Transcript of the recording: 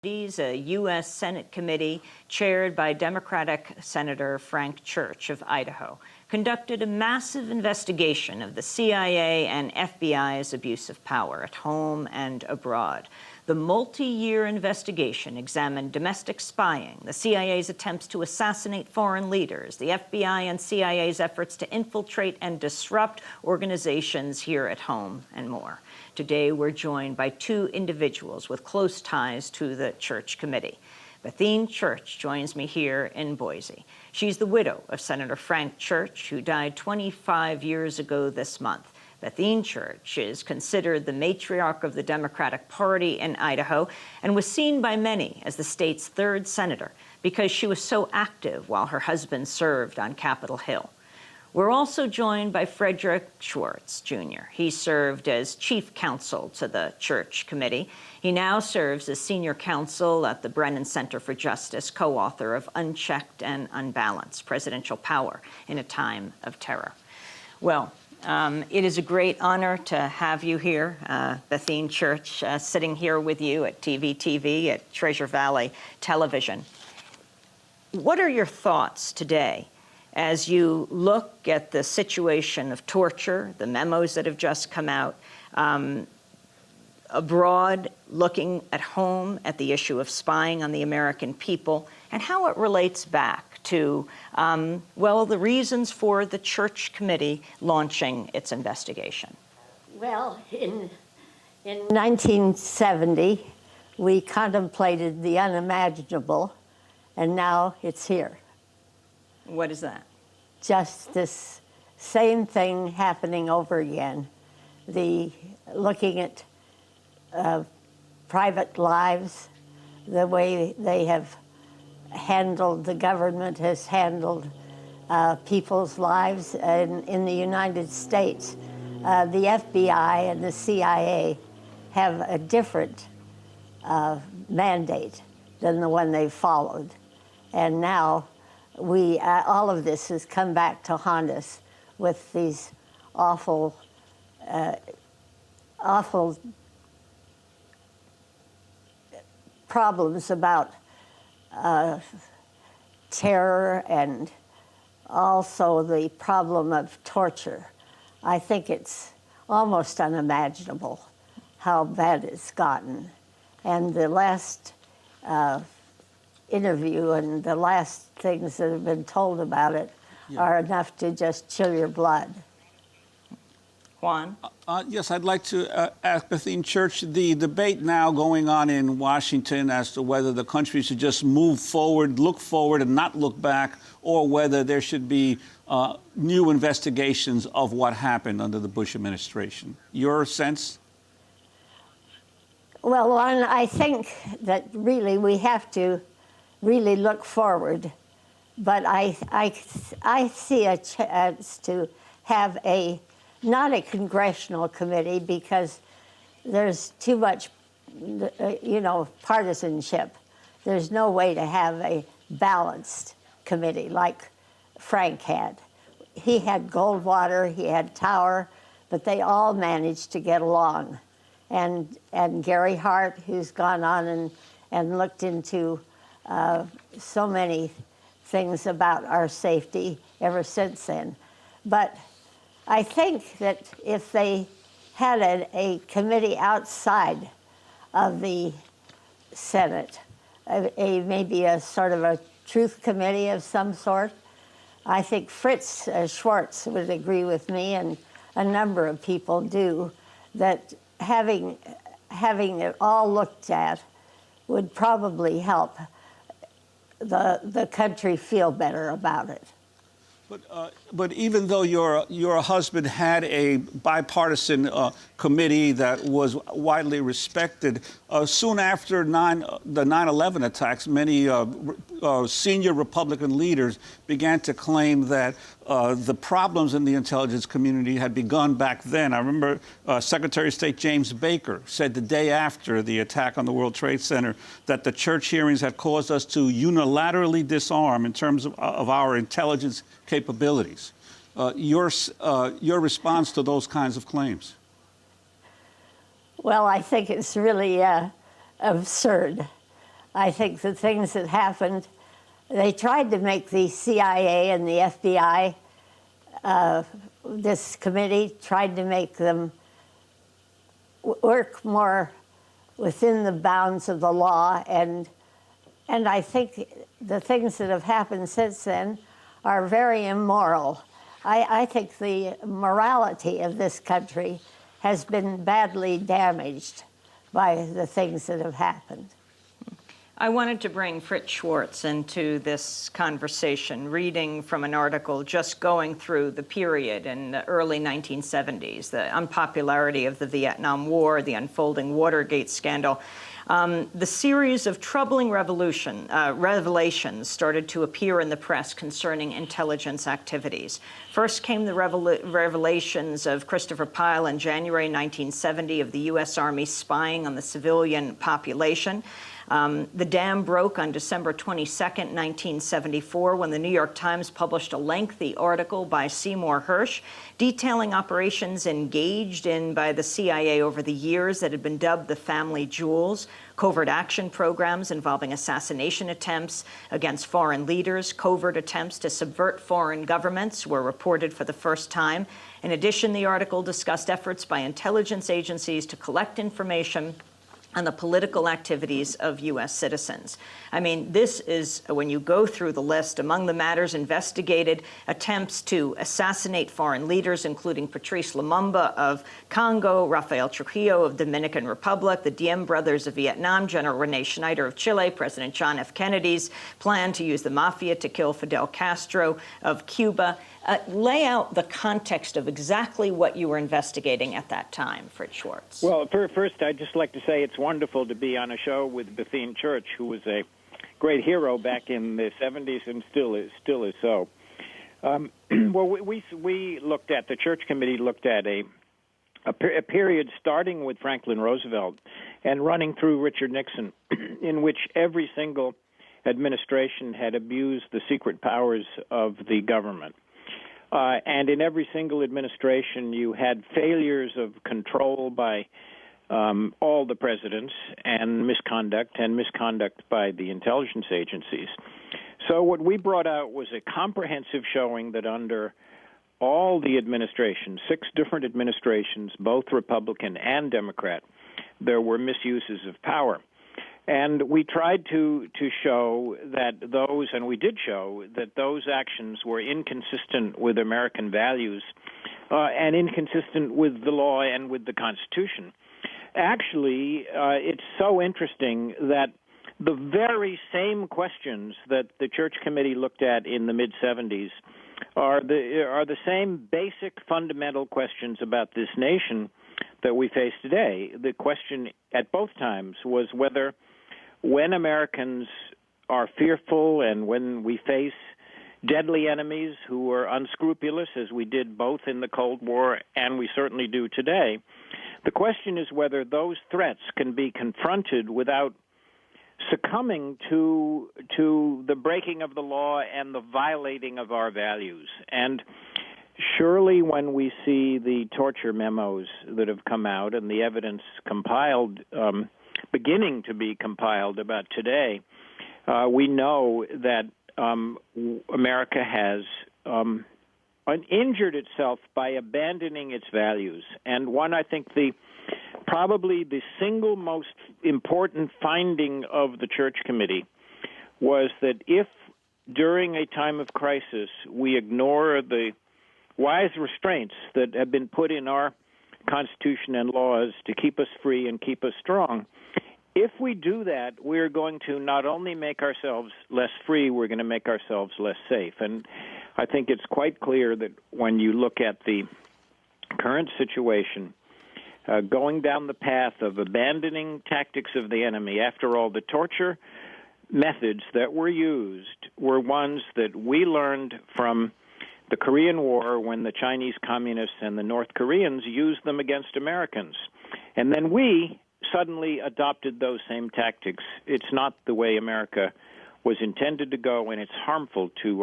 A U.S. Senate committee chaired by Democratic Senator Frank Church of Idaho conducted a massive investigation of the CIA and FBI's abuse of power at home and abroad. The multi-year investigation examined domestic spying, the CIA's attempts to assassinate foreign leaders, the FBI and CIA's efforts to infiltrate and disrupt organizations here at home, and more. Today, we're joined by two individuals with close ties to the Church Committee. Bethene Church joins me here in Boise. She's the widow of Senator Frank Church, who died 25 years ago this month. Bethene Church is considered the matriarch of the Democratic Party in Idaho and was seen by many as the state's third senator because she was so active while her husband served on Capitol Hill. We're also joined by Frederick Schwartz, Jr. He served as chief counsel to the Church Committee. He now serves as senior counsel at the Brennan Center for Justice, co-author of Unchecked and Unbalanced: Presidential Power in a Time of Terror. Well, it is a great honor to have you here, Bethene Church, sitting here with you at TVTV at Treasure Valley Television. What are your thoughts today as you look at the situation of torture, the memos that have just come out, abroad, looking at home at the issue of spying on the American people, and how it relates back to, well, the reasons for the Church Committee launching its investigation? Well, in 1970, we contemplated the unimaginable, and now it's here. What is that? Just this same thing happening over again. Looking at private lives, the way they have handled, the government has handled people's lives in the United States. The FBI and the CIA have a different mandate than the one they followed. And now all of this has come back to haunt us with these awful problems about terror and also the problem of torture. I think it's almost unimaginable how bad it's gotten. And the last interview and the last things that have been told about it are enough to just chill your blood. Juan? Yes, I'd like to ask Bethene Church, the debate now going on in Washington as to whether the country should just move forward, look forward and not look back, or whether there should be new investigations of what happened under the Bush administration. Your sense? Well, Juan, I think that really we have to really look forward, but I see a chance to have not a congressional committee because there's too much, partisanship. There's no way to have a balanced committee like Frank had. He had Goldwater, he had Tower, but they all managed to get along. And Gary Hart, who's gone on and looked into so many things about our safety ever since then. But I think that if they had a committee outside of the Senate, maybe a sort of a truth committee of some sort, I think Fritz Schwartz would agree with me, and a number of people do, that having it all looked at would probably help the country feel better about it. But even though your husband had a bipartisan committee that was widely respected, soon after the 9/11 attacks, many senior Republican leaders began to claim that the problems in the intelligence community had begun back then. I remember Secretary of State James Baker said the day after the attack on the World Trade Center that the Church hearings had caused us to unilaterally disarm in terms of our intelligence capabilities. Your response to those kinds of claims? Well, I think it's really absurd. I think the things that happened, they tried to make the CIA and the FBI, this committee tried to make them work more within the bounds of the law, and I think the things that have happened since then are very immoral. I think the morality of this country has been badly damaged by the things that have happened. I wanted to bring Fritz Schwartz into this conversation, reading from an article just going through the period in the early 1970s, the unpopularity of the Vietnam War, the unfolding Watergate scandal. The series of troubling revelations started to appear in the press concerning intelligence activities. First came the revelations of Christopher Pyle in January 1970 of the U.S. Army spying on the civilian population. The dam broke on December 22nd, 1974, when the New York Times published a lengthy article by Seymour Hersh detailing operations engaged in by the CIA over the years that had been dubbed the Family Jewels, covert action programs involving assassination attempts against foreign leaders, covert attempts to subvert foreign governments were reported for the first time. In addition, the article discussed efforts by intelligence agencies to collect information on the political activities of U.S. citizens. I mean, this is, when you go through the list, among the matters investigated, attempts to assassinate foreign leaders, including Patrice Lumumba of Congo, Rafael Trujillo of Dominican Republic, the Diem brothers of Vietnam, General Rene Schneider of Chile, President John F. Kennedy's plan to use the mafia to kill Fidel Castro of Cuba. Lay out the context of exactly what you were investigating at that time, Fritz Schwartz. Well, first, I'd just like to say it's wonderful to be on a show with Bethune Church, who was a great hero back in the 70s and still is so. Well, we looked at, the Church Committee looked at a period starting with Franklin Roosevelt and running through Richard Nixon, in which every single administration had abused the secret powers of the government. And in every single administration, you had failures of control by all the presidents and misconduct by the intelligence agencies. So what we brought out was a comprehensive showing that under all the administrations, 6 different administrations, both Republican and Democrat, there were misuses of power. And we tried to show that those, and we did show that those actions were inconsistent with American values and inconsistent with the law and with the Constitution. Actually, it's so interesting that the very same questions that the Church Committee looked at in the mid-'70s are the same basic fundamental questions about this nation that we face today. The question at both times was whether, when Americans are fearful and when we face deadly enemies who are unscrupulous, as we did both in the Cold War and we certainly do today, the question is whether those threats can be confronted without succumbing to the breaking of the law and the violating of our values. And surely when we see the torture memos that have come out and the evidence compiled, beginning to be compiled about today, we know that America has injured itself by abandoning its values. And one, I think, probably the single most important finding of the Church Committee was that if during a time of crisis we ignore the wise restraints that have been put in our Constitution and laws to keep us free and keep us strong, if we do that, we're going to not only make ourselves less free, we're going to make ourselves less safe. And I think it's quite clear that when you look at the current situation, going down the path of abandoning tactics of the enemy, after all, the torture methods that were used were ones that we learned from the Korean War, when the Chinese communists and the North Koreans used them against Americans. And then we suddenly adopted those same tactics. It's not the way America was intended to go, and it's harmful to